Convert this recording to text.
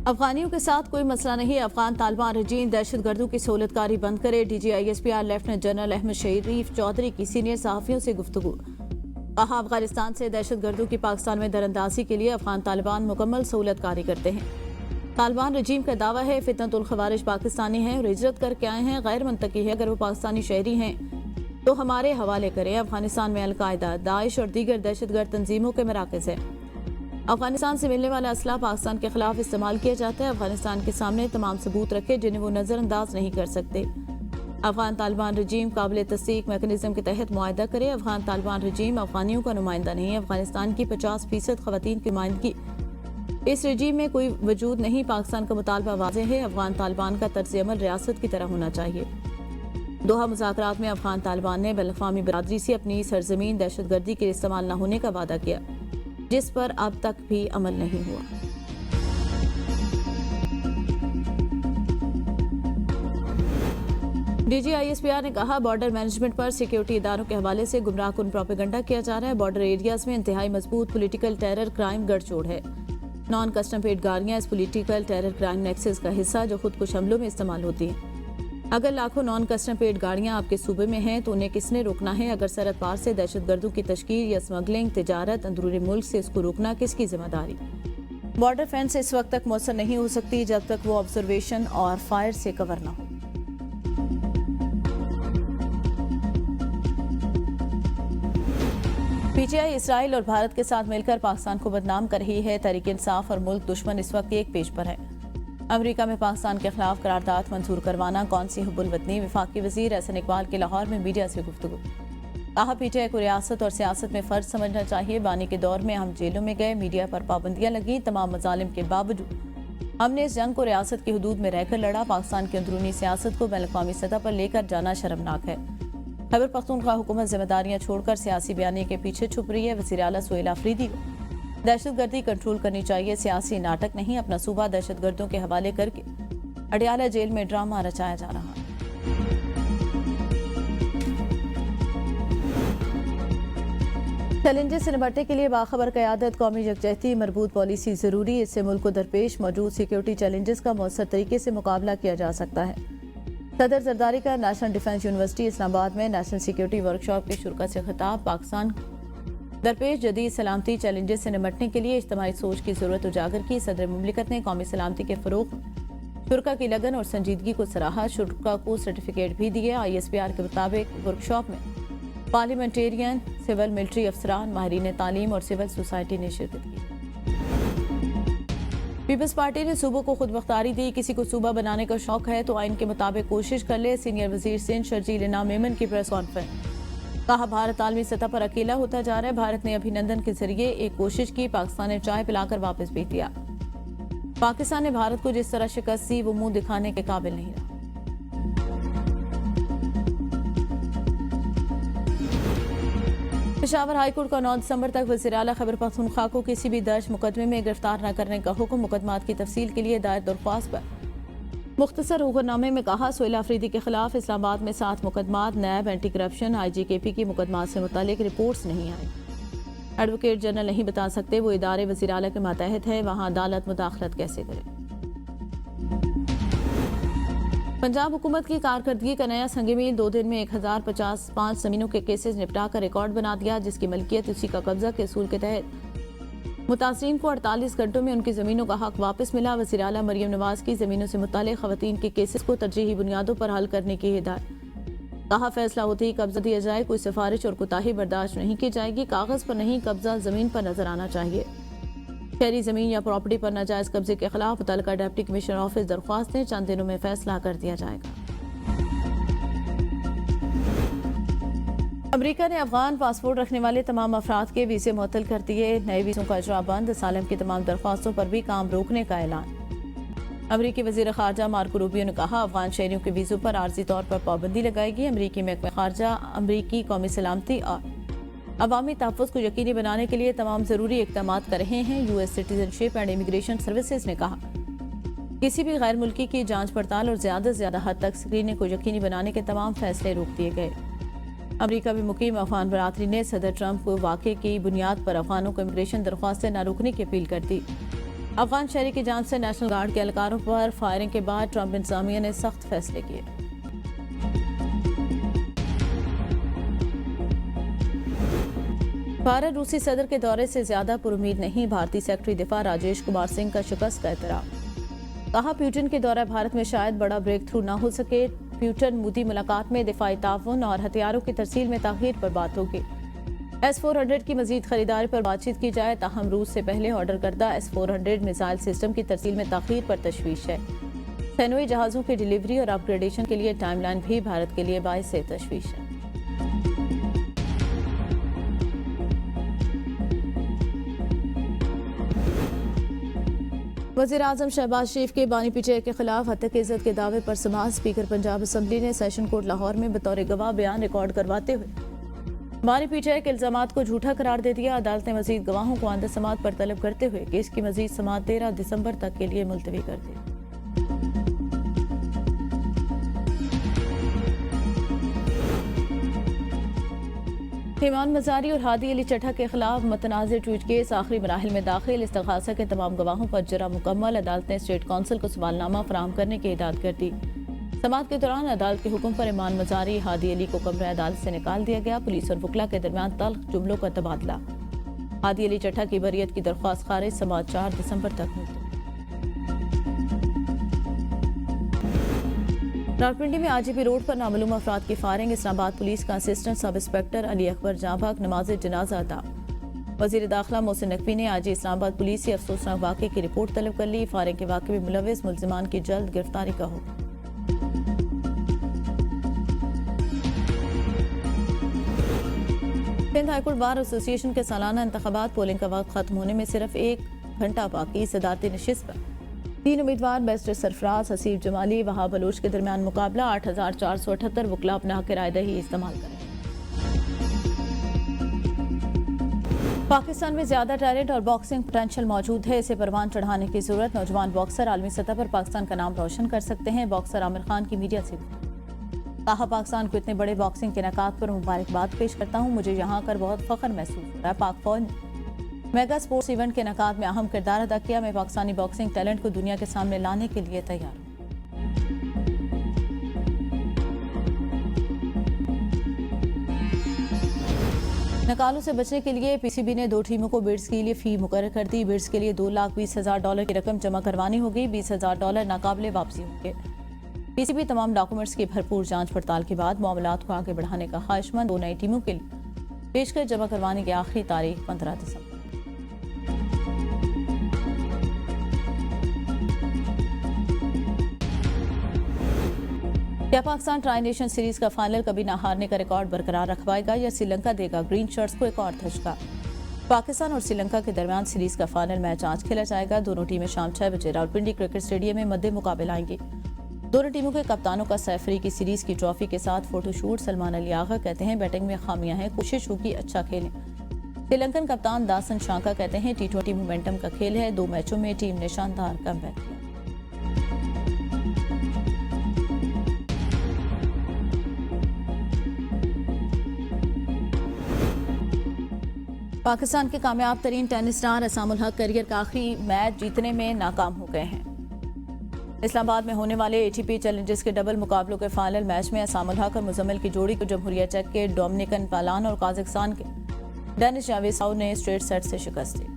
अफगानियों के साथ कोई मसला नहीं। अफगान तालिबान रजीम दहशतगर्दों की सहूलतकारी बंद करे। DGISPR लेफ्टिनेंट जनरल अहमद शरीफ चौधरी की सीनियर सहाफियों से गुफ्तगू। कहा, अफगानिस्तान से दहशतगर्दों की पाकिस्तान में दरअंदाजी के लिए अफगान तालिबान मुकम्मल सहूलतकारी करते हैं। तालिबान रजीम का दावा है फितनतुल खवारिज पाकिस्तानी हैं और हिजरत करके आए हैं। गैर मंतकी है। अगर वो पाकिस्तानी शहरी हैं तो हमारे हवाले करें। अफगानिस्तान में अलकायदा, दाइश और दीगर दहशतगर्द तंजीमों के मराकज़ हैं। अफगानिस्तान से मिलने वाला असला पाकिस्तान के खिलाफ इस्तेमाल किया जाता है। अफगानिस्तान के सामने तमाम सबूत रखे जिन्हें वो नज़रअंदाज नहीं कर सकते। अफगान तालिबान रजीम काबिल तस्दीक मैकेनिज्म के तहत मुआहदा करे। अफगान तालिबान रजीम अफगानियों का नुमाइंदा नहीं। अफगानिस्तान की 50% खवातीन की नुमाइंदगी इस रजीम में कोई वजूद नहीं। पाकिस्तान का मुतालबा वाज़ेह है। अफगान तालिबान का तर्ज अमल रियासत की तरह होना चाहिए। दोहा मुज़ाकरात में अफगान तालिबान ने बैनुल-अक़वामी बिरादरी से अपनी सरजमीन दहशतगर्दी के इस्तेमाल न होने का वादा किया, जिस पर अब तक भी अमल नहीं हुआ। DGISPR ने कहा, बॉर्डर मैनेजमेंट पर सिक्योरिटी इदारों के हवाले से गुमराहकुन प्रोपेगेंडा किया जा रहा है। बॉर्डर एरियाज में इंतहाई मजबूत पॉलिटिकल टेरर क्राइम गठजोड़ है। नॉन कस्टम पेड गाड़ियां इस पॉलिटिकल टेरर क्राइम नेक्सस का हिस्सा जो खुदकुश हमलों में इस्तेमाल होती हैं। अगर लाखों नॉन कस्टम पेड गाड़ियां आपके सूबे में हैं तो उन्हें किसने रोकना है? अगर सरहद पार से दहशतगर्दों की तश्कील या स्मगलिंग, तिजारत अंदरूनी मुल्क से इसको रोकना किसकी जिम्मेदारी? बॉर्डर फेंस इस वक्त तक मौसर नहीं हो सकती जब तक वो ऑब्जर्वेशन और फायर से कवर न हो। PTI इसराइल और भारत के साथ मिलकर पाकिस्तान को बदनाम कर रही है। तहरीक इंसाफ और मुल्क दुश्मन इस वक्त एक पेज पर है। अमेरिका में पाकिस्तान के खिलाफ करारदाद मंजूर करवाना कौन सी हुब्बुल वतनी? वफाकी वजीर एहसन इकबाल के लाहौर में मीडिया से गुफ्तगू। कहा, PTI को रियासत और सियासत में फ़र्ज समझना चाहिए। बानी के दौर में हम जेलों में गए, मीडिया पर पाबंदियां लगी, तमाम मजालिम के बावजूद हमने इस जंग को रियासत की हदूद में रहकर लड़ा। पाकिस्तान की अंदरूनी सियासत को बैनुल-अक़वामी सतह पर लेकर जाना शर्मनाक है। खैबर पख्तूनख्वा हुकूमत जिम्मेदारियां छोड़कर सियासी बयानी के पीछे छुप रही है। वज़ीर आला सुहेल आफरीदी को दहशतगर्दी कंट्रोल करनी चाहिए, सियासी नाटक नहीं। अपना सूबा दहशतगर्दों के हवाले करके अडियाला जेल में ड्रामा रचाया जा रहा है। चैलेंजेस से निपटने के लिए बाखबर क़यादत, कौमी यकजहती, मरबूत पॉलिसी ज़रूरी। इससे मुल्क को दरपेश मौजूद सिक्योरिटी चैलेंजेस का मौसर तरीके से मुकाबला किया जा सकता है। सदर जरदारी का नेशनल डिफेंस यूनिवर्सिटी इस्लामाबाद में नेशनल सिक्योरिटी वर्कशॉप के शुरा से खिताब। पाकिस्तान दरपेश जदीद सलामती चैलेंजेस से निपटने के लिए इज्तिमाई सोच की जरूरत उजागर की। सदर मुमलिकत ने कौमी सलामती के फरोग शुरा की लगन और संजीदगी को सराहा। शुरा को सर्टिफिकेट भी दिए। ISPR के मुताबिक वर्कशॉप में पार्लियामेंटेरियन, सिविल मिलिट्री अफसरान, माहिरीन तालीम और सिविल सोसाइटी ने शिरकत की। पीपल्स पार्टी ने सूबों को खुद मुख्तारी दी। किसी को सूबा बनाने का शौक है तो आइन के मुताबिक कोशिश कर ले। सीनियर वजीर सिंध शर्जील इनाम मेमन की प्रेस कॉन्फ्रेंस। कहा, भारत आलमी सतह पर अकेला होता जा रहा है। भारत ने अभिनंदन के जरिए एक कोशिश की, पाकिस्तान ने चाय पिलाकर वापस भेज दिया। पाकिस्तान ने भारत को जिस तरह शिकस्त दी वो मुंह दिखाने के काबिल नहीं रहा। पेशावर हाईकोर्ट का 9 दिसंबर तक वज़ीर आला खैबर पख्तूनख्वा को किसी भी दर्ज मुकदमे में गिरफ्तार न करने का हुक्म। मुकदमात की तफसील के लिए दायर दरख्वास्त पर मुख्तसर हुक्मनामे में कहा, सुहेल आफरीदी के खिलाफ इस्लामाबाद में 7 मुकदमात, नैब, एंटी करप्शन, IGKP की मुकदमात से मुतालिक रिपोर्ट्स नहीं आई। एडवोकेट जनरल नहीं बता सकते वो इदारे वज़ीर आला के मातहत है, वहाँ अदालत मुदाखलत कैसे करे। पंजाब हुकूमत की कारकर्दगी का नया संगमील। 2 दिन में 1055 ज़मीनों के केसेस निपटा कर रिकॉर्ड बना दिया, जिसकी मलकियत उसी का कब्जा के असूल के तहत मुतासरीन को 48 घंटों में उनकी ज़मीनों का हक वापस मिला। वज़ीर आला मरियम नवाज की ज़मीनों से मुताल्लिक़ ख़वातीन के केसेस को तरजीही बुनियादों पर हल करने की हिदायत। कहा, फैसला होते ही कब्जा दिया जाए, कोई सिफारिश और कोताही बर्दाश्त नहीं की जाएगी। कागज़ पर नहीं, कब्जा ज़मीन पर नजर आना चाहिए। शहरी ज़मीन या प्रॉपर्टी पर नाजायज कब्जे के खिलाफ मुतल्लिका डिप्टी कमिश्नर ऑफिस दरख्वास्त दें, चंद दिनों में फैसला कर दिया जाएगा। अमेरिका ने अफगान पासपोर्ट रखने वाले तमाम अफराद के वीज़े मुअत्तल कर दिए। नए वीज़ों का इजरा बंद। सालम की तमाम दरख्वास्तों पर भी काम रोकने का ऐलान। अमरीकी वज़ीर ख़ारजा मार्को रूबियो ने कहा, अफगान शहरियों के वीज़ों पर आर्जी तौर पर पाबंदी लगाएगी। अमरीकी महकमा ख़ारजा अमरीकी कौमी सलामती और अवामी तहफ़्फ़ुज़ को यकीनी बनाने के लिए तमाम ज़रूरी इक़दामात कर रहे हैं। US citizenship and immigration services ने कहा, किसी भी गैर मुल्की की जांच पड़ताल और ज़्यादा से ज़्यादा हद तक स्क्रीनिंग को यकीनी बनाने के तमाम फैसले रोक दिए गए। अमरीका में मुकीम अफगान बरादरी ने सदर ट्रंप को वाक़े की बुनियाद पर अफगानों को इमिग्रेशन दरख्वास्तें न रोकने की अपील कर दी। अफगान शहरी की जान से नेशनल गार्ड के एहलकारों पर फायरिंग के बाद ट्रंप इंतजामिया ने सख्त फैसले किए। भारत रूसी सदर के दौरे से ज्यादा पुरुमीद नहीं, भारतीय सेक्रेटरी दिफा राजेश कुमार सिंह का शिकस्त का एतराफ। कहा प्यूटन के दौरा भारत में शायद बड़ा ब्रेक थ्रू न हो सके। प्यूटन मोदी मुलाकात में दिफाई ताउन और हथियारों की तरसील में ताखीर पर बात होगी। S-400 की मजीद खरीदारी पर बातचीत की जाए, ताहम रूस से पहले ऑर्डर करदा S-400 मिसाइल सिस्टम की तरसील में ताखीर पर तशवीश है। सैन्य जहाज़ों की डिलीवरी और अपग्रेडेशन के लिए टाइमलाइन भी भारत के लिए बाइस से तशवीश है। वज़ीर आज़म शहबाज शरीफ के बानी पीटीआई के खिलाफ हत्या की इज्जत के दावे पर समाअत स्पीकर पंजाब असम्बली ने सेशन कोर्ट लाहौर में बतौर गवाह बयान रिकॉर्ड करवाते हुए बानी पीटीआई के इल्जामात को झूठा करार दे दिया। अदालत ने मजीद गवाहों को आइंदा समाअत पर तलब करते हुए केस की मजीद समाअत 13 दिसंबर तक के लिए मुलतवी कर दी। ईमान मजारी और हादी अली चट्टा के खिलाफ मतनाज़ ट्वीट केस आखिरी मराहिल में दाखिल। इस्तग़ासा के तमाम गवाहों पर जरा मुकम्मल। अदालत ने स्टेट काउंसिल को सवालनामा फराहम करने की हिदायत कर दी। समाअत के दौरान अदालत के हुक्म पर ईमान मजारी हादी अली को कमरे अदालत से निकाल दिया गया। पुलिस और वकला के दरमियान तल्ख जुमलों का तबादला। हादी अली चट्टा की बरियत की दरख्वास्त खारिज। समाअत 4 दिसंबर तक मुलतवी। रावलपिंडी में आजीपी रोड पर नामालूम अफराद की फायरिंग। इस्लामाबाद पुलिस का assistant sub inspector Ali Akbar जांबाग नमाज जनाजा अदा। वजीर दाखिला मोहसिन नकवी ने आज इस्लामाबाद पुलिस से अफसोसनाक वाक़े की रिपोर्ट तलब कर ली। फायरिंग के वाक़े में मुलविस मुल्जिमान की जल्द गिरफ्तारी का हुक्म। सिंध हाईकोर्ट बार एसोसिएशन के सालाना इंतखाबात पोलिंग का वक्त खत्म होने में सिर्फ 1 घंटा बाकी। सदारती नशिस्त पर 3 उम्मीदवार बैरिस्टर सरफराज, हसीब जमाली, वहाब बलोच के दरमियान मुकाबला। 8478 वकला अपना हक रायदही इस्तेमाल करें। पाकिस्तान में ज्यादा टैलेंट और बॉक्सिंग पोटेंशियल मौजूद है, इसे परवान चढ़ाने की जरूरत। नौजवान बॉक्सर आलमी सतह पर पाकिस्तान का नाम रोशन कर सकते हैं। बॉक्सर आमिर खान की मीडिया से कहा, पाकिस्तान को इतने बड़े बॉक्सिंग के नकात पर मुबारकबाद पेश करता हूँ। मुझे यहाँ आकर बहुत फख्र महसूस हो रहा है। पाक फौज ने मेगा स्पोर्ट्स इवेंट के नकात में अहम किरदार अदा किया। मैं पाकिस्तानी बॉक्सिंग टैलेंट को दुनिया के सामने लाने के लिए तैयार हूँ। नकालों से बचने के लिए पीसीबी ने 2 टीमों को बिड्स के लिए फी मुकर्रर कर दी। बिड्स के लिए $2,20,000 की रकम जमा करवानी होगी। $20,000 नाकाबिले वापसी होंगे। पीसीबी तमाम डॉक्यूमेंट्स की भरपूर जांच पड़ताल के बाद मामलात को आगे बढ़ाने का ख्वाहिशमंद। 2 नई टीमों के लिए पेशकश जमा करवाने की आखिरी तारीख 15 दिसंबर। क्या पाकिस्तान ट्राई नेशन सीरीज का फाइनल कभी ना हारने का रिकॉर्ड बरकरार रखवाएगा या श्रीलंका देगा ग्रीन शर्ट्स को एक और धचका? पाकिस्तान और श्रीलंका के दरमियान सीरीज का फाइनल मैच आज खेला जाएगा। दोनों टीमें शाम 6 बजे रावलपिंडी क्रिकेट स्टेडियम में मद्दे मुकाबला आएंगी। दोनों टीमों के कप्तानों का सैफरी की सीरीज की ट्रॉफी के साथ फोटोशूट। सलमान अली आगा कहते हैं बैटिंग में खामियां हैं, कोशिश होगी अच्छा खेलें। श्रीलंकन कप्तान दासन शांका कहते हैं T20 मोमेंटम का खेल है। 2 मैचों में टीम ने शानदार कमबैक किया। पाकिस्तान के कामयाब तरीन टेनिस स्टार असामुल हक करियर का आखिरी मैच जीतने में नाकाम हो गए हैं। इस्लामाबाद में होने वाले ATP चैलेंजर्स के डबल मुकाबलों के फाइनल मैच में असामुल हक और मुजम्मिल की जोड़ी को जमहूरिया चेक के डोमिनिकन पालान और काजाकिस्तान के डेनिस जावेसाउ ने स्ट्रेट सेट से शिकस्त दी।